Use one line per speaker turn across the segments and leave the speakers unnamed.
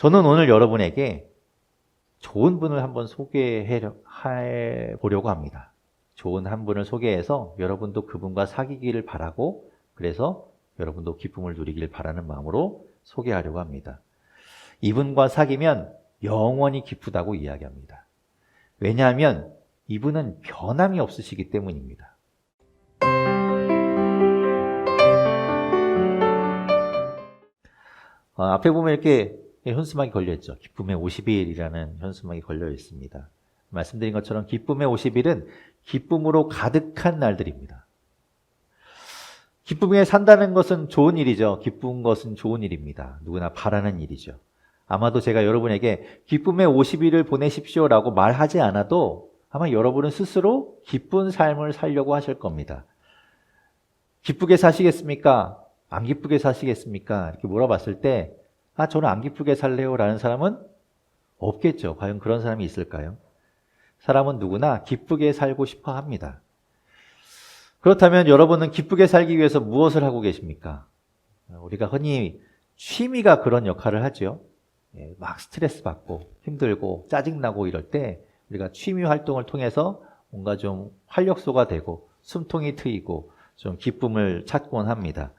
저는 오늘 여러분에게 좋은 분을 한번 소개해 보려고 합니다. 좋은 한 분을 소개해서 여러분도 그분과 사귀기를 바라고, 그래서 여러분도 기쁨을 누리길 바라는 마음으로 소개하려고 합니다. 이분과 사귀면 영원히 기쁘다고 이야기합니다. 왜냐하면 이분은 변함이 없으시기 때문입니다. 앞에 보면 이렇게 현수막이 걸려있죠. 기쁨의 50일이라는 현수막이 걸려 있습니다. 말씀드린 것처럼 기쁨의 50일은 기쁨으로 가득한 날들입니다. 기쁨에 산다는 것은 좋은 일이죠. 기쁜 것은 좋은 일입니다. 누구나 바라는 일이죠. 아마도 제가 여러분에게 기쁨의 50일을 보내십시오라고 말하지 않아도 아마 여러분은 스스로 기쁜 삶을 살려고 하실 겁니다. 기쁘게 사시겠습니까? 안 기쁘게 사시겠습니까? 이렇게 물어봤을 때 저는 안 기쁘게 살래요 라는 사람은 없겠죠. 과연 그런 사람이 있을까요? 사람은 누구나 기쁘게 살고 싶어 합니다. 그렇다면 여러분은 기쁘게 살기 위해서 무엇을 하고 계십니까? 우리가 흔히 취미가 그런 역할을 하죠. 막 스트레스 받고 힘들고 짜증나고 이럴 때 우리가 취미 활동을 통해서 뭔가 좀 활력소가 되고 숨통이 트이고 좀 기쁨을 찾곤 합니다.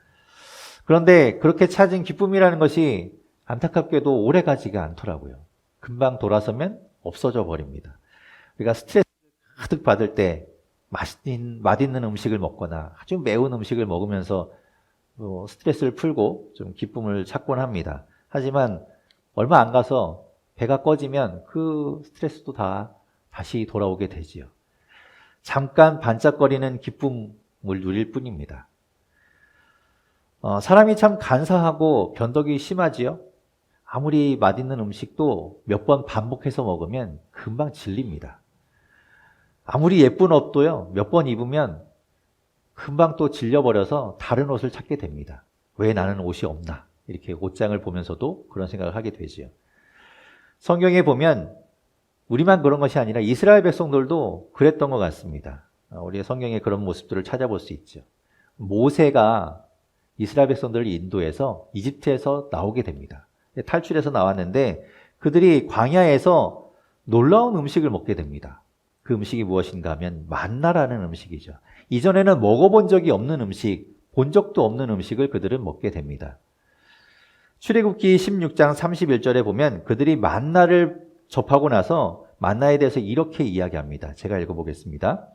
그런데 그렇게 찾은 기쁨이라는 것이 안타깝게도 오래 가지가 않더라고요. 금방 돌아서면 없어져 버립니다. 우리가 스트레스 가득 받을 때 맛있는 음식을 먹거나 아주 매운 음식을 먹으면서 스트레스를 풀고 좀 기쁨을 찾곤 합니다. 하지만 얼마 안 가서 배가 꺼지면 그 스트레스도 다시 돌아오게 되지요. 잠깐 반짝거리는 기쁨을 누릴 뿐입니다. 사람이 참 간사하고 변덕이 심하지요. 아무리 맛있는 음식도 몇 번 반복해서 먹으면 금방 질립니다. 아무리 예쁜 옷도요, 몇 번 입으면 금방 또 질려버려서 다른 옷을 찾게 됩니다. 왜 나는 옷이 없나? 이렇게 옷장을 보면서도 그런 생각을 하게 되지요. 성경에 보면 우리만 그런 것이 아니라 이스라엘 백성들도 그랬던 것 같습니다. 우리 성경에 그런 모습들을 찾아볼 수 있죠. 모세가 이스라엘 백성들을 인도해서 이집트에서 나오게 됩니다. 탈출해서 나왔는데 그들이 광야에서 놀라운 음식을 먹게 됩니다. 그 음식이 무엇인가 하면 만나라는 음식이죠. 이전에는 먹어본 적이 없는 음식, 본 적도 없는 음식을 그들은 먹게 됩니다. 출애굽기 16장 31절에 보면 그들이 만나를 접하고 나서 만나에 대해서 이렇게 이야기합니다. 제가 읽어보겠습니다.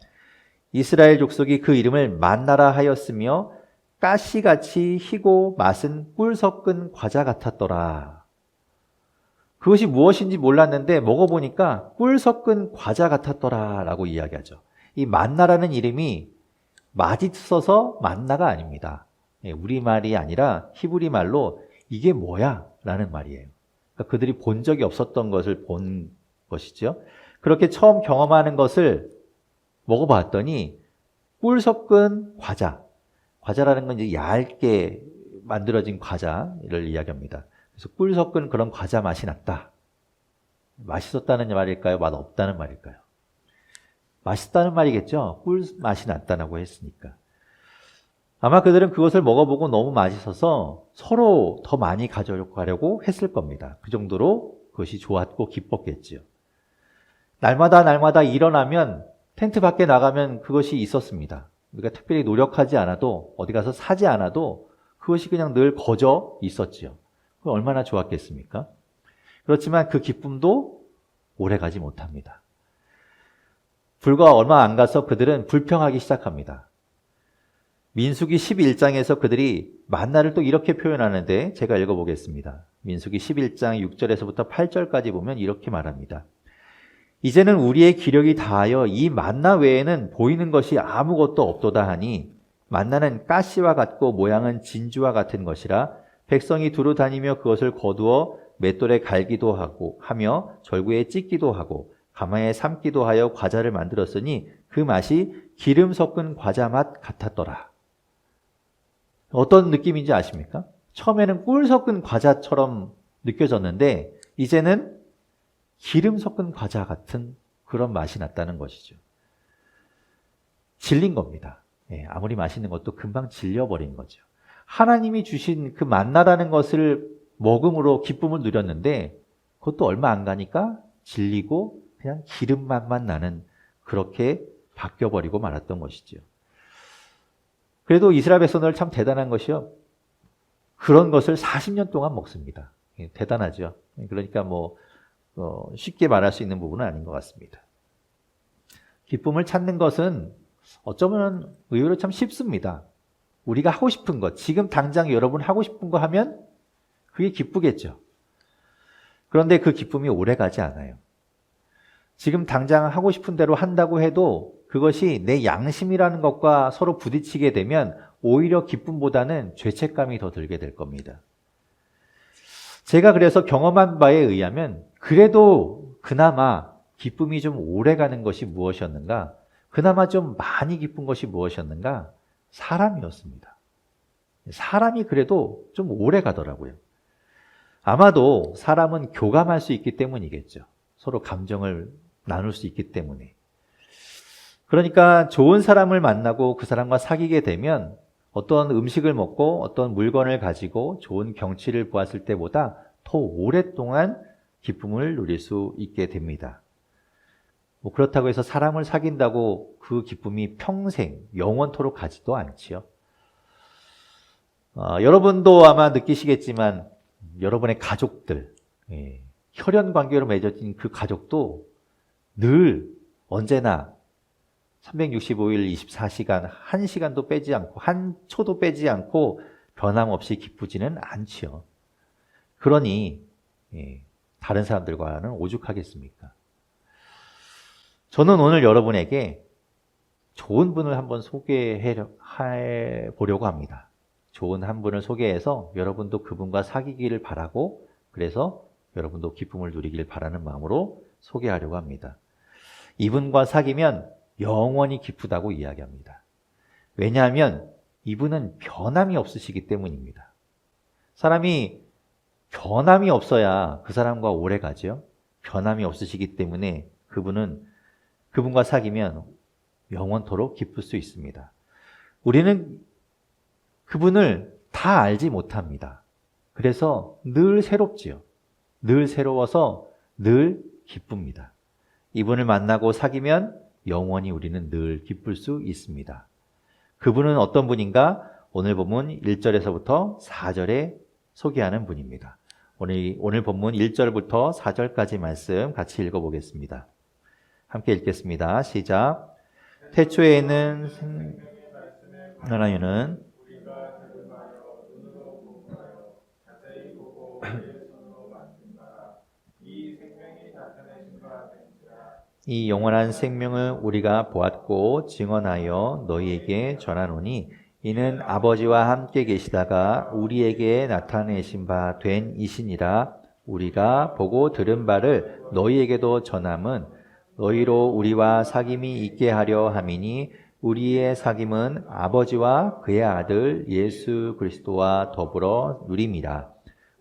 이스라엘 족속이 그 이름을 만나라 하였으며 가시같이 희고 맛은 꿀 섞은 과자 같았더라. 그것이 무엇인지 몰랐는데 먹어보니까 꿀 섞은 과자 같았더라 라고 이야기하죠. 이 만나라는 이름이 맛있어서 만나가 아닙니다. 우리말이 아니라 히브리 말로 이게 뭐야? 라는 말이에요. 그러니까 그들이 본 적이 없었던 것을 본 것이죠. 그렇게 처음 경험하는 것을 먹어봤더니 꿀 섞은 과자라는 건 이제 얇게 만들어진 과자를 이야기합니다. 그래서 꿀 섞은 그런 과자 맛이 났다. 맛있었다는 말일까요? 맛없다는 말일까요? 맛있다는 말이겠죠. 꿀 맛이 났다고 했으니까. 아마 그들은 그것을 먹어보고 너무 맛있어서 서로 더 많이 가져가려고 했을 겁니다. 그 정도로 그것이 좋았고 기뻤겠지요. 날마다 일어나면 텐트 밖에 나가면 그것이 있었습니다. 우리가 특별히 노력하지 않아도 어디 가서 사지 않아도 그것이 그냥 늘 거저 있었지요. 얼마나 좋았겠습니까? 그렇지만 그 기쁨도 오래가지 못합니다. 불과 얼마 안 가서 그들은 불평하기 시작합니다. 민수기 11장에서 그들이 만나를 또 이렇게 표현하는데 제가 읽어보겠습니다. 민수기 11장 6절에서부터 8절까지 보면 이렇게 말합니다. 이제는 우리의 기력이 다하여 이 만나 외에는 보이는 것이 아무것도 없도다 하니 만나는 가시와 같고 모양은 진주와 같은 것이라 백성이 두루 다니며 그것을 거두어 맷돌에 갈기도 하며 절구에 찢기도 하고 가마에 삶기도 하여 과자를 만들었으니 그 맛이 기름 섞은 과자 맛 같았더라. 어떤 느낌인지 아십니까? 처음에는 꿀 섞은 과자처럼 느껴졌는데 이제는 기름 섞은 과자 같은 그런 맛이 났다는 것이죠. 질린 겁니다. 아무리 맛있는 것도 금방 질려버린 거죠. 하나님이 주신 그 만나라는 것을 먹음으로 기쁨을 누렸는데 그것도 얼마 안 가니까 질리고 그냥 기름맛만 나는 그렇게 바뀌어버리고 말았던 것이죠. 그래도 이스라엘 백성들 참 대단한 것이요. 그런 것을 40년 동안 먹습니다. 대단하죠. 그러니까 쉽게 말할 수 있는 부분은 아닌 것 같습니다. 기쁨을 찾는 것은 어쩌면 의외로 참 쉽습니다. 우리가 하고 싶은 것, 지금 당장 여러분 하고 싶은 거 하면 그게 기쁘겠죠. 그런데 그 기쁨이 오래 가지 않아요. 지금 당장 하고 싶은 대로 한다고 해도 그것이 내 양심이라는 것과 서로 부딪히게 되면 오히려 기쁨보다는 죄책감이 더 들게 될 겁니다. 제가 그래서 경험한 바에 의하면 그래도 그나마 기쁨이 좀 오래 가는 것이 무엇이었는가? 그나마 좀 많이 기쁜 것이 무엇이었는가? 사람이었습니다. 사람이 그래도 좀 오래 가더라고요. 아마도 사람은 교감할 수 있기 때문이겠죠. 서로 감정을 나눌 수 있기 때문에. 그러니까 좋은 사람을 만나고 그 사람과 사귀게 되면 어떤 음식을 먹고 어떤 물건을 가지고 좋은 경치를 보았을 때보다 더 오랫동안 기쁨을 누릴 수 있게 됩니다. 그렇다고 해서 사람을 사귄다고 그 기쁨이 평생 영원토록 가지도 않지요. 여러분도 아마 느끼시겠지만 여러분의 가족들, 혈연 관계로 맺어진 그 가족도 늘 언제나 365일 24시간 1시간도 빼지 않고 한 초도 빼지 않고 변함없이 기쁘지는 않지요. 그러니 다른 사람들과는 오죽하겠습니까? 저는 오늘 여러분에게 좋은 분을 한번 소개해 보려고 합니다. 좋은 한 분을 소개해서 여러분도 그분과 사귀기를 바라고 그래서 여러분도 기쁨을 누리길 바라는 마음으로 소개하려고 합니다. 이분과 사귀면 영원히 기쁘다고 이야기합니다. 왜냐하면 이분은 변함이 없으시기 때문입니다. 사람이 변함이 없어야 그 사람과 오래 가죠. 변함이 없으시기 때문에 그분과 사귀면 영원토록 기쁠 수 있습니다. 우리는 그분을 다 알지 못합니다. 그래서 늘 새롭지요. 늘 새로워서 늘 기쁩니다. 이분을 만나고 사귀면 영원히 우리는 늘 기쁠 수 있습니다. 그분은 어떤 분인가? 오늘 본문 1절에서부터 4절에 소개하는 분입니다. 오늘 본문 1절부터 4절까지 말씀 같이 읽어보겠습니다. 함께 읽겠습니다. 시작. 태초에는 하나님은 이 영원한 생명을 우리가 보았고 증언하여 너희에게 전하노니 이는 아버지와 함께 계시다가 우리에게 나타내신 바 된 이시니라. 우리가 보고 들은 바를 너희에게도 전함은 너희로 우리와 사귐이 있게 하려 함이니 우리의 사귐은 아버지와 그의 아들 예수 그리스도와 더불어 누림이라.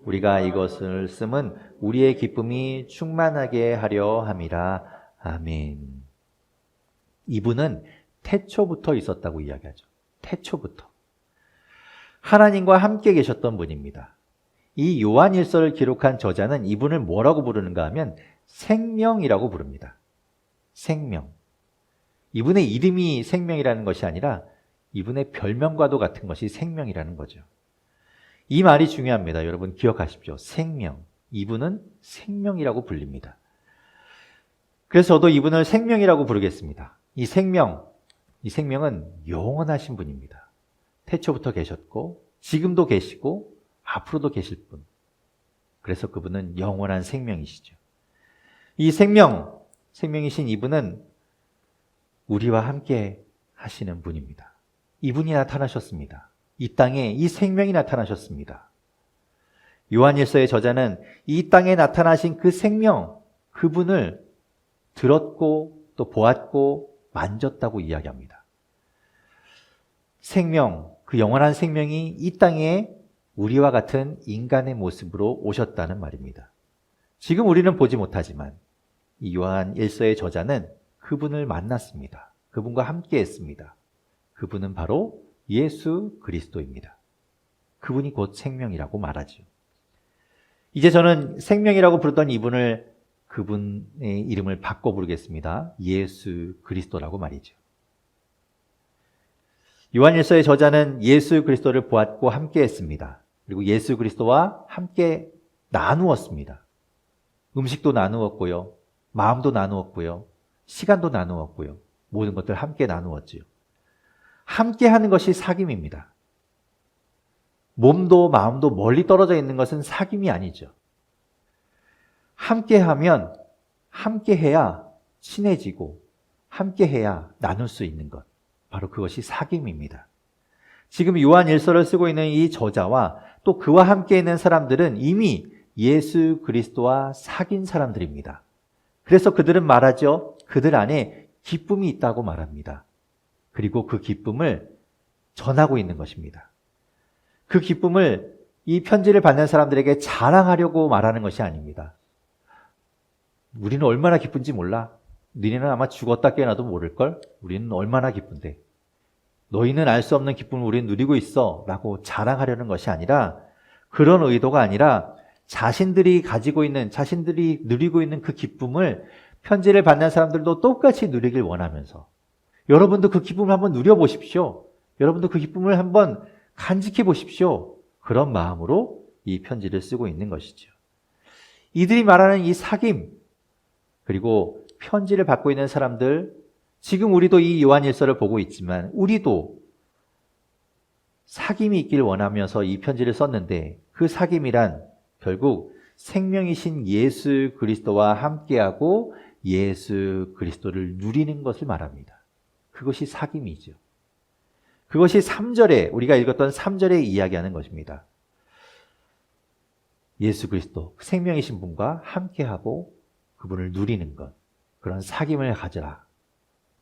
우리가 이것을 쓰면 우리의 기쁨이 충만하게 하려 함이라. 아멘. 이분은 태초부터 있었다고 이야기하죠. 태초부터. 하나님과 함께 계셨던 분입니다. 이 요한일서를 기록한 저자는 이분을 뭐라고 부르는가 하면 생명이라고 부릅니다. 생명. 이분의 이름이 생명이라는 것이 아니라 이분의 별명과도 같은 것이 생명이라는 거죠. 이 말이 중요합니다. 여러분 기억하십시오. 생명. 이분은 생명이라고 불립니다. 그래서 저도 이분을 생명이라고 부르겠습니다. 이 생명은 영원하신 분입니다. 태초부터 계셨고 지금도 계시고 앞으로도 계실 분. 그래서 그분은 영원한 생명이시죠. 이 생명이신 이분은 우리와 함께 하시는 분입니다. 이분이 나타나셨습니다. 이 땅에 이 생명이 나타나셨습니다. 요한일서의 저자는 이 땅에 나타나신 그 생명, 그분을 들었고 또 보았고 만졌다고 이야기합니다. 생명, 그 영원한 생명이 이 땅에 우리와 같은 인간의 모습으로 오셨다는 말입니다. 지금 우리는 보지 못하지만 이 요한 1서의 저자는 그분을 만났습니다. 그분과 함께 했습니다. 그분은 바로 예수 그리스도입니다. 그분이 곧 생명이라고 말하죠. 이제 저는 생명이라고 부르던 이분을 그분의 이름을 바꿔 부르겠습니다. 예수 그리스도라고 말이죠. 요한일서의 저자는 예수 그리스도를 보았고 함께 했습니다. 그리고 예수 그리스도와 함께 나누었습니다. 음식도 나누었고요. 마음도 나누었고요. 시간도 나누었고요. 모든 것들 함께 나누었지요. 함께 하는 것이 사귐입니다. 몸도 마음도 멀리 떨어져 있는 것은 사귐이 아니죠. 함께 하면 함께 해야 친해지고 함께 해야 나눌 수 있는 것. 바로 그것이 사귐입니다. 지금 요한 일서를 쓰고 있는 이 저자와 또 그와 함께 있는 사람들은 이미 예수 그리스도와 사귄 사람들입니다. 그래서 그들은 말하죠. 그들 안에 기쁨이 있다고 말합니다. 그리고 그 기쁨을 전하고 있는 것입니다. 그 기쁨을 이 편지를 받는 사람들에게 자랑하려고 말하는 것이 아닙니다. 우리는 얼마나 기쁜지 몰라. 너희는 아마 죽었다 깨어나도 모를걸? 우리는 얼마나 기쁜데. 너희는 알 수 없는 기쁨을 우리는 누리고 있어 라고 자랑하려는 것이 아니라, 그런 의도가 아니라 자신들이 가지고 있는, 자신들이 누리고 있는 그 기쁨을 편지를 받는 사람들도 똑같이 누리길 원하면서, 여러분도 그 기쁨을 한번 누려보십시오. 여러분도 그 기쁨을 한번 간직해 보십시오. 그런 마음으로 이 편지를 쓰고 있는 것이죠. 이들이 말하는 이 사귐, 그리고 편지를 받고 있는 사람들, 지금 우리도 이 요한일서를 보고 있지만 우리도 사귐이 있길 원하면서 이 편지를 썼는데, 그 사귐이란 결국 생명이신 예수 그리스도와 함께하고 예수 그리스도를 누리는 것을 말합니다. 그것이 사귐이죠. 그것이 3절에, 우리가 읽었던 3절에 이야기하는 것입니다. 예수 그리스도, 생명이신 분과 함께하고 그분을 누리는 것, 그런 사귐을 가져라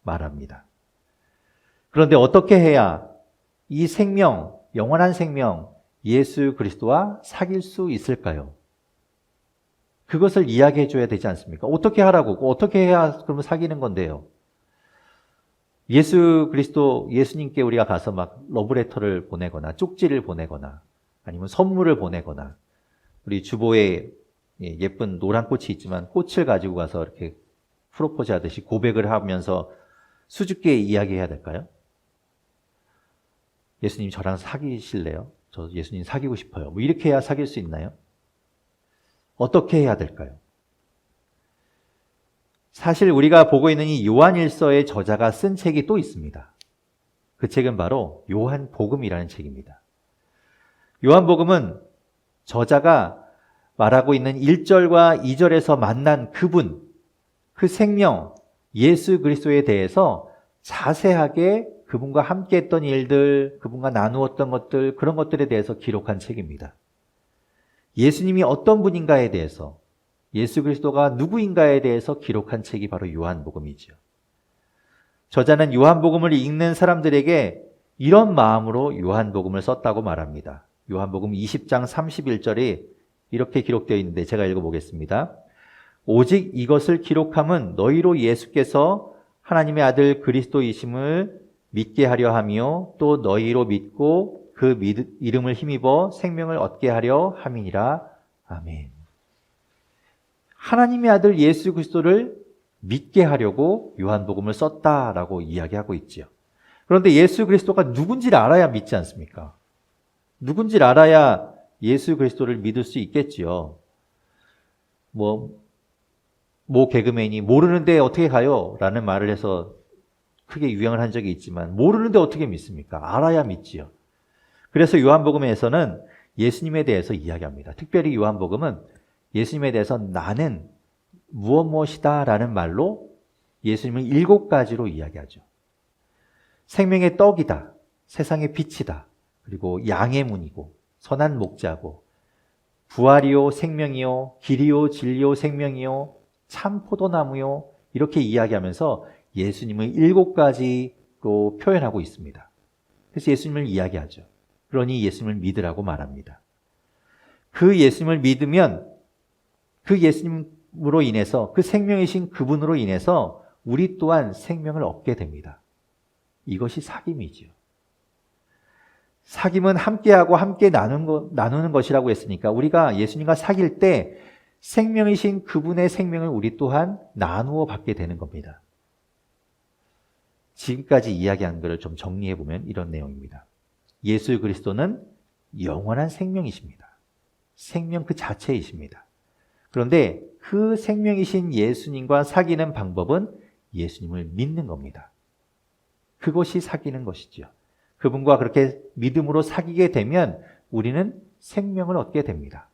말합니다. 그런데 어떻게 해야 이 생명, 영원한 생명, 예수 그리스도와 사귈 수 있을까요? 그것을 이야기해 줘야 되지 않습니까? 어떻게 하라고, 어떻게 해야 그러면 사귀는 건데요? 예수 그리스도, 예수님께 우리가 가서 막 러브레터를 보내거나 쪽지를 보내거나 아니면 선물을 보내거나, 우리 주보에 예쁜 노란 꽃이 있지만 꽃을 가지고 가서 이렇게 프로포즈 하듯이 고백을 하면서 수줍게 이야기해야 될까요? 예수님 저랑 사귀실래요? 저 예수님 사귀고 싶어요. 뭐 이렇게 해야 사귈 수 있나요? 어떻게 해야 될까요? 사실 우리가 보고 있는 이 요한일서의 저자가 쓴 책이 또 있습니다. 그 책은 바로 요한복음이라는 책입니다. 요한복음은 저자가 말하고 있는 1절과 2절에서 만난 그분, 그 생명, 예수 그리스도에 대해서 자세하게 그분과 함께 했던 일들, 그분과 나누었던 것들, 그런 것들에 대해서 기록한 책입니다. 예수님이 어떤 분인가에 대해서, 예수 그리스도가 누구인가에 대해서 기록한 책이 바로 요한복음이죠. 저자는 요한복음을 읽는 사람들에게 이런 마음으로 요한복음을 썼다고 말합니다. 요한복음 20장 31절에 이렇게 기록되어 있는데 제가 읽어보겠습니다. 오직 이것을 기록함은 너희로 예수께서 하나님의 아들 그리스도이심을 믿게 하려 하며 또 너희로 믿고 그 이름을 힘입어 생명을 얻게 하려 함이니라. 아멘. 하나님의 아들 예수 그리스도를 믿게 하려고 요한복음을 썼다라고 이야기하고 있지요. 그런데 예수 그리스도가 누군지를 알아야 믿지 않습니까? 누군지를 알아야 예수 그리스도를 믿을 수 있겠지요. 모 개그맨이 모르는데 어떻게 가요? 라는 말을 해서 크게 유행을 한 적이 있지만, 모르는데 어떻게 믿습니까? 알아야 믿지요. 그래서 요한복음에서는 예수님에 대해서 이야기합니다. 특별히 요한복음은 예수님에 대해서 나는 무엇이다 라는 말로 예수님을 7가지로 이야기하죠. 생명의 떡이다, 세상의 빛이다, 그리고 양의 문이고 선한 목자고 부활이요 생명이요 길이요 진리요 생명이요 참 포도나무요, 이렇게 이야기하면서 예수님을 7가지로 표현하고 있습니다. 그래서 예수님을 이야기하죠. 그러니 예수님을 믿으라고 말합니다. 그 예수님을 믿으면 그 예수님으로 인해서, 그 생명이신 그분으로 인해서 우리 또한 생명을 얻게 됩니다. 이것이 사귐이지요. 사귐은 함께하고 함께 나누는 것이라고 했으니까 우리가 예수님과 사귈 때 생명이신 그분의 생명을 우리 또한 나누어 받게 되는 겁니다. 지금까지 이야기한 것을 좀 정리해 보면 이런 내용입니다. 예수 그리스도는 영원한 생명이십니다. 생명 그 자체이십니다. 그런데 그 생명이신 예수님과 사귀는 방법은 예수님을 믿는 겁니다. 그것이 사귀는 것이죠. 그분과 그렇게 믿음으로 사귀게 되면 우리는 생명을 얻게 됩니다.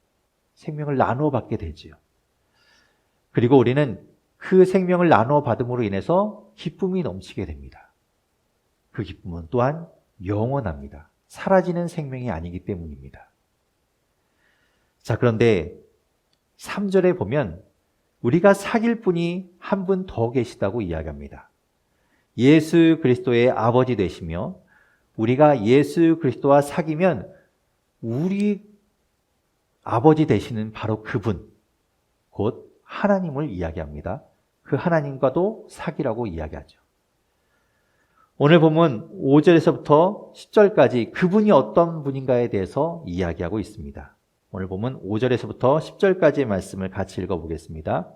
생명을 나누어 받게 되지요. 그리고 우리는 그 생명을 나누어 받음으로 인해서 기쁨이 넘치게 됩니다. 그 기쁨은 또한 영원합니다. 사라지는 생명이 아니기 때문입니다. 자, 그런데 3절에 보면 우리가 사귈 분이 한 분 더 계시다고 이야기합니다. 예수 그리스도의 아버지 되시며 우리가 예수 그리스도와 사귀면 우리 아버지 되시는 바로 그분, 곧 하나님을 이야기합니다. 그 하나님과도 사귀라고 이야기하죠. 오늘 보면 5절에서부터 10절까지 그분이 어떤 분인가에 대해서 이야기하고 있습니다. 오늘 보면 5절에서부터 10절까지의 말씀을 같이 읽어보겠습니다.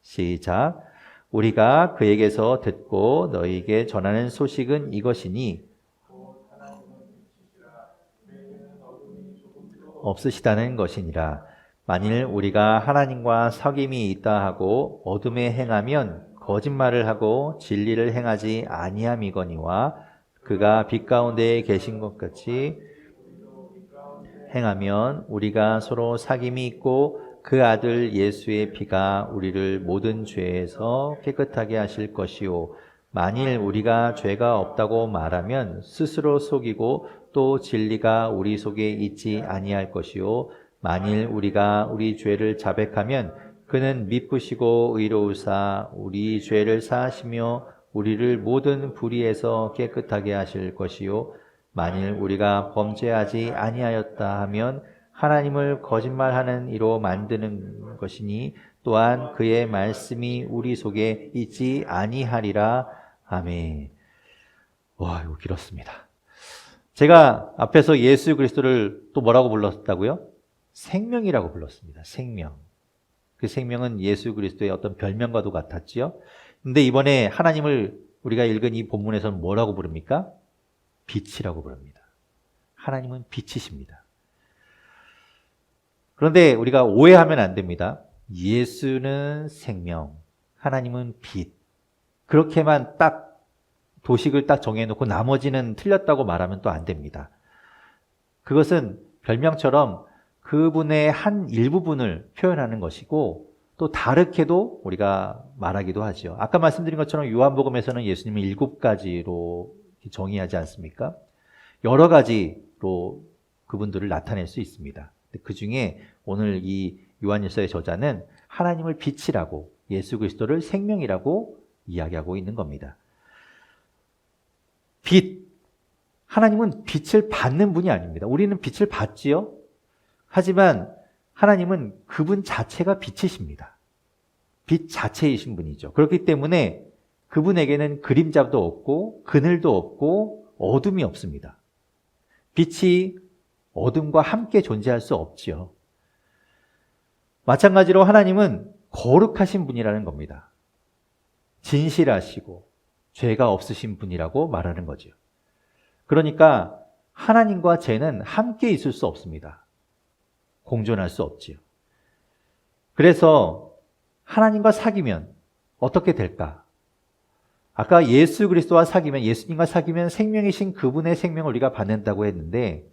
시작. 우리가 그에게서 듣고 너희에게 전하는 소식은 이것이니 없으시다는 것이니라. 만일 우리가 하나님과 사귐이 있다 하고 어둠에 행하면 거짓말을 하고 진리를 행하지 아니함이거니와 그가 빛 가운데 계신 것 같이 행하면 우리가 서로 사귐이 있고 그 아들 예수의 피가 우리를 모든 죄에서 깨끗하게 하실 것이요 만일 우리가 죄가 없다고 말하면 스스로 속이고 또 진리가 우리 속에 있지 아니할 것이요 만일 우리가 우리 죄를 자백하면 그는 미쁘시고 의로우사 우리 죄를 사하시며 우리를 모든 불의에서 깨끗하게 하실 것이요 만일 우리가 범죄하지 아니하였다 하면 하나님을 거짓말하는 이로 만드는 것이니 또한 그의 말씀이 우리 속에 있지 아니하리라. 아멘. 와, 이거 길었습니다. 제가 앞에서 예수 그리스도를 또 뭐라고 불렀다고요? 생명이라고 불렀습니다. 생명. 그 생명은 예수 그리스도의 어떤 별명과도 같았지요. 근데 이번에 하나님을 우리가 읽은 이 본문에서는 뭐라고 부릅니까? 빛이라고 부릅니다. 하나님은 빛이십니다. 그런데 우리가 오해하면 안 됩니다. 예수는 생명, 하나님은 빛. 그렇게만 딱 도식을 딱 정해놓고 나머지는 틀렸다고 말하면 또 안 됩니다. 그것은 별명처럼 그분의 한 일부분을 표현하는 것이고 또 다르게도 우리가 말하기도 하죠. 아까 말씀드린 것처럼 요한복음에서는 예수님을 7가지로 정의하지 않습니까? 여러 가지로 그분들을 나타낼 수 있습니다. 그 중에 오늘 이 요한일서의 저자는 하나님을 빛이라고 예수 그리스도를 생명이라고 이야기하고 있는 겁니다. 빛, 하나님은 빛을 받는 분이 아닙니다. 우리는 빛을 받지요. 하지만 하나님은 그분 자체가 빛이십니다. 빛 자체이신 분이죠. 그렇기 때문에 그분에게는 그림자도 없고 그늘도 없고 어둠이 없습니다. 빛이 어둠과 함께 존재할 수 없지요. 마찬가지로 하나님은 거룩하신 분이라는 겁니다. 진실하시고 죄가 없으신 분이라고 말하는 거죠. 그러니까 하나님과 죄는 함께 있을 수 없습니다. 공존할 수 없지요. 그래서 하나님과 사귀면 어떻게 될까? 아까 예수 그리스도와 사귀면, 예수님과 사귀면 생명이신 그분의 생명을 우리가 받는다고 했는데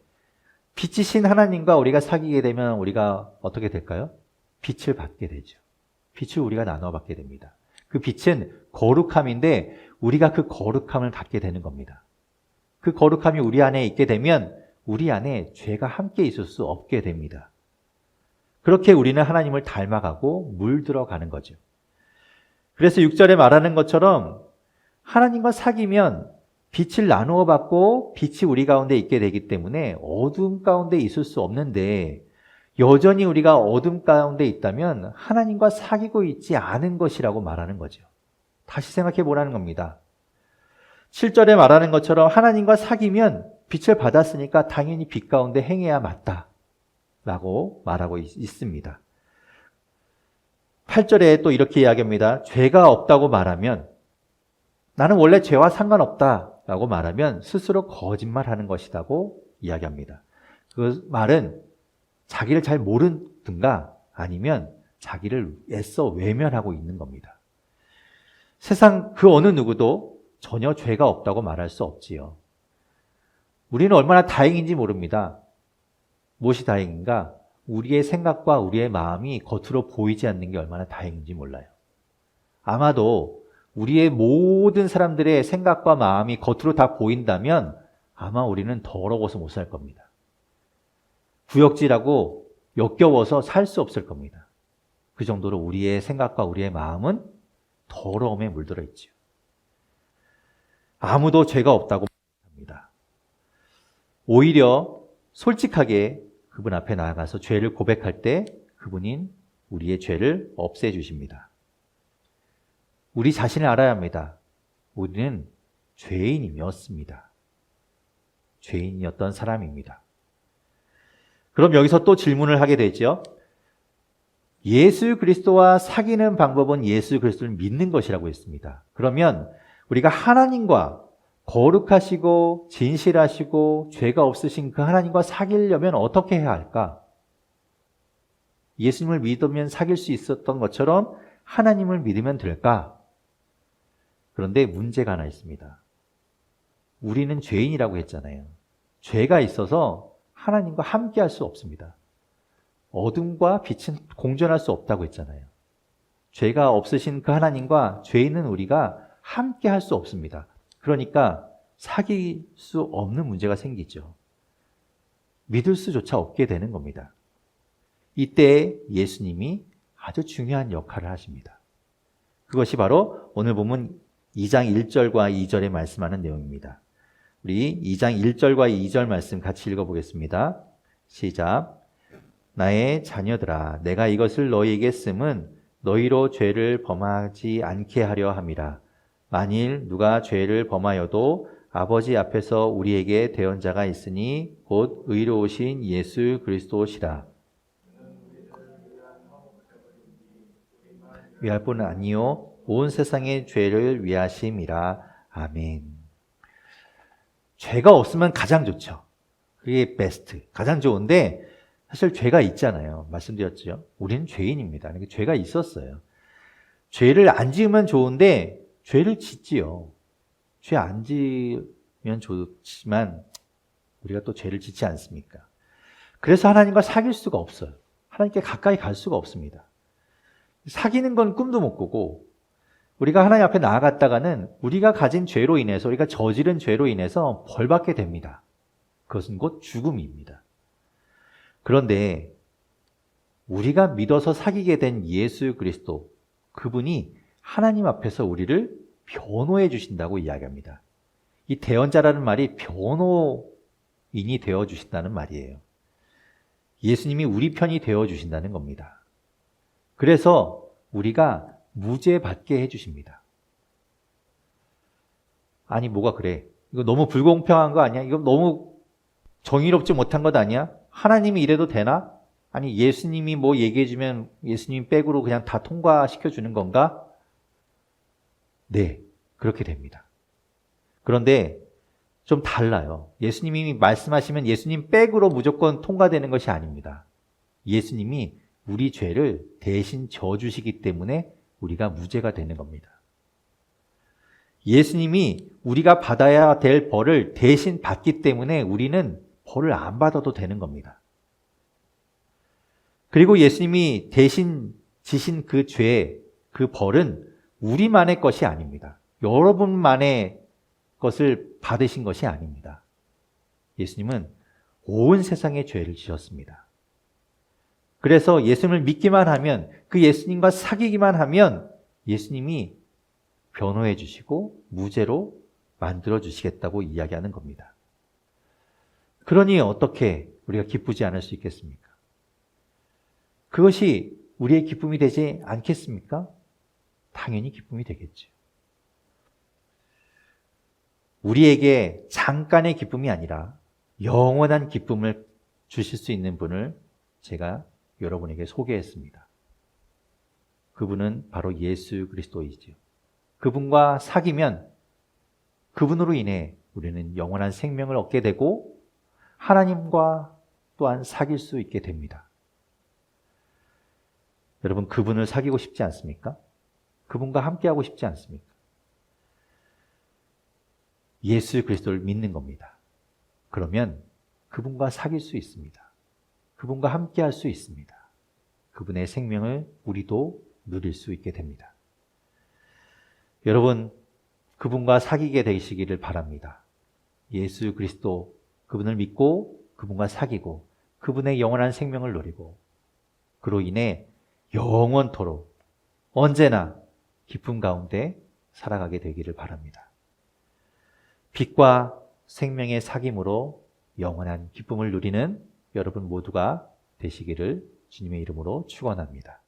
빛이신 하나님과 우리가 사귀게 되면 우리가 어떻게 될까요? 빛을 받게 되죠. 빛을 우리가 나눠 받게 됩니다. 그 빛은 거룩함인데 우리가 그 거룩함을 갖게 되는 겁니다. 그 거룩함이 우리 안에 있게 되면 우리 안에 죄가 함께 있을 수 없게 됩니다. 그렇게 우리는 하나님을 닮아가고 물들어가는 거죠. 그래서 6절에 말하는 것처럼 하나님과 사귀면 빛을 나누어 받고 빛이 우리 가운데 있게 되기 때문에 어둠 가운데 있을 수 없는데 여전히 우리가 어둠 가운데 있다면 하나님과 사귀고 있지 않은 것이라고 말하는 거죠. 다시 생각해 보라는 겁니다. 7절에 말하는 것처럼 하나님과 사귀면 빛을 받았으니까 당연히 빛 가운데 행해야 맞다 라고 말하고 있습니다. 8절에 또 이렇게 이야기합니다. 죄가 없다고 말하면, 나는 원래 죄와 상관없다 라고 말하면 스스로 거짓말하는 것이라고 이야기합니다. 그 말은 자기를 잘 모르든가 아니면 자기를 애써 외면하고 있는 겁니다. 세상 그 어느 누구도 전혀 죄가 없다고 말할 수 없지요. 우리는 얼마나 다행인지 모릅니다. 무엇이 다행인가? 우리의 생각과 우리의 마음이 겉으로 보이지 않는 게 얼마나 다행인지 몰라요. 아마도 우리의 모든 사람들의 생각과 마음이 겉으로 다 보인다면 아마 우리는 더러워서 못 살 겁니다. 구역질하고 역겨워서 살 수 없을 겁니다. 그 정도로 우리의 생각과 우리의 마음은 더러움에 물들어 있죠. 아무도 죄가 없다고 합니다. 오히려 솔직하게 그분 앞에 나아가서 죄를 고백할 때 그분인 우리의 죄를 없애주십니다. 우리 자신을 알아야 합니다. 우리는 죄인이었습니다. 죄인이었던 사람입니다. 그럼 여기서 또 질문을 하게 되죠. 예수 그리스도와 사귀는 방법은 예수 그리스도를 믿는 것이라고 했습니다. 그러면 우리가 하나님과 거룩하시고 진실하시고 죄가 없으신 그 하나님과 사귀려면 어떻게 해야 할까? 예수님을 믿으면 사귈 수 있었던 것처럼 하나님을 믿으면 될까? 그런데 문제가 하나 있습니다. 우리는 죄인이라고 했잖아요. 죄가 있어서 하나님과 함께 할 수 없습니다. 어둠과 빛은 공존할 수 없다고 했잖아요. 죄가 없으신 그 하나님과 죄 있는 우리가 함께 할 수 없습니다. 그러니까 사귈 수 없는 문제가 생기죠. 믿을 수조차 없게 되는 겁니다. 이때 예수님이 아주 중요한 역할을 하십니다. 그것이 바로 오늘 보면 2장 1절과 2절에 말씀하는 내용입니다. 우리 2장 1절과 2절 말씀 같이 읽어보겠습니다. 시작. 나의 자녀들아, 내가 이것을 너희에게 쓰면 너희로 죄를 범하지 않게 하려 함이라. 만일 누가 죄를 범하여도 아버지 앞에서 우리에게 대언자가 있으니 곧 의로우신 예수 그리스도시라. 위할 뿐 아니요 온 세상의 죄를 위하심이라. 아멘. 죄가 없으면 가장 좋죠. 그게 베스트, 가장 좋은데 사실 죄가 있잖아요. 말씀드렸죠. 우리는 죄인입니다. 그러니까 죄가 있었어요. 죄를 안 지으면 좋은데 죄를 짓지요. 죄 안 지으면 좋지만 우리가 또 죄를 짓지 않습니까? 그래서 하나님과 사귈 수가 없어요. 하나님께 가까이 갈 수가 없습니다. 사귀는 건 꿈도 못 꾸고 우리가 하나님 앞에 나아갔다가는 우리가 가진 죄로 인해서 우리가 저지른 죄로 인해서 벌받게 됩니다. 그것은 곧 죽음입니다. 그런데 우리가 믿어서 사귀게 된 예수 그리스도, 그분이 하나님 앞에서 우리를 변호해 주신다고 이야기합니다. 이 대언자라는 말이 변호인이 되어 주신다는 말이에요. 예수님이 우리 편이 되어 주신다는 겁니다. 그래서 우리가 무죄 받게 해 주십니다. 아니 뭐가 그래? 이거 너무 불공평한 거 아니야? 이거 너무 정의롭지 못한 것 아니야? 하나님이 이래도 되나? 아니 예수님이 뭐 얘기해주면 예수님 백으로 그냥 다 통과시켜 주는 건가? 네, 그렇게 됩니다. 그런데 좀 달라요. 예수님이 말씀하시면 예수님 백으로 무조건 통과되는 것이 아닙니다. 예수님이 우리 죄를 대신 져주시기 때문에 우리가 무죄가 되는 겁니다. 예수님이 우리가 받아야 될 벌을 대신 받기 때문에 우리는 벌을 안 받아도 되는 겁니다. 그리고 예수님이 대신 지신 그 죄, 그 벌은 우리만의 것이 아닙니다. 여러분만의 것을 받으신 것이 아닙니다. 예수님은 온 세상의 죄를 지셨습니다. 그래서 예수님을 믿기만 하면, 그 예수님과 사귀기만 하면 예수님이 변호해 주시고 무죄로 만들어 주시겠다고 이야기하는 겁니다. 그러니 어떻게 우리가 기쁘지 않을 수 있겠습니까? 그것이 우리의 기쁨이 되지 않겠습니까? 당연히 기쁨이 되겠죠. 우리에게 잠깐의 기쁨이 아니라 영원한 기쁨을 주실 수 있는 분을 제가 여러분에게 소개했습니다. 그분은 바로 예수 그리스도이지요. 그분과 사귀면 그분으로 인해 우리는 영원한 생명을 얻게 되고 하나님과 또한 사귈 수 있게 됩니다. 여러분, 그분을 사귀고 싶지 않습니까? 그분과 함께하고 싶지 않습니까? 예수 그리스도를 믿는 겁니다. 그러면 그분과 사귈 수 있습니다. 그분과 함께할 수 있습니다. 그분의 생명을 우리도 누릴 수 있게 됩니다. 여러분, 그분과 사귀게 되시기를 바랍니다. 예수 그리스도, 그분을 믿고 그분과 사귀고 그분의 영원한 생명을 누리고 그로 인해 영원토록 언제나 기쁨 가운데 살아가게 되기를 바랍니다. 빛과 생명의 사귐으로 영원한 기쁨을 누리는 여러분 모두가 되시기를 주님의 이름으로 축원합니다.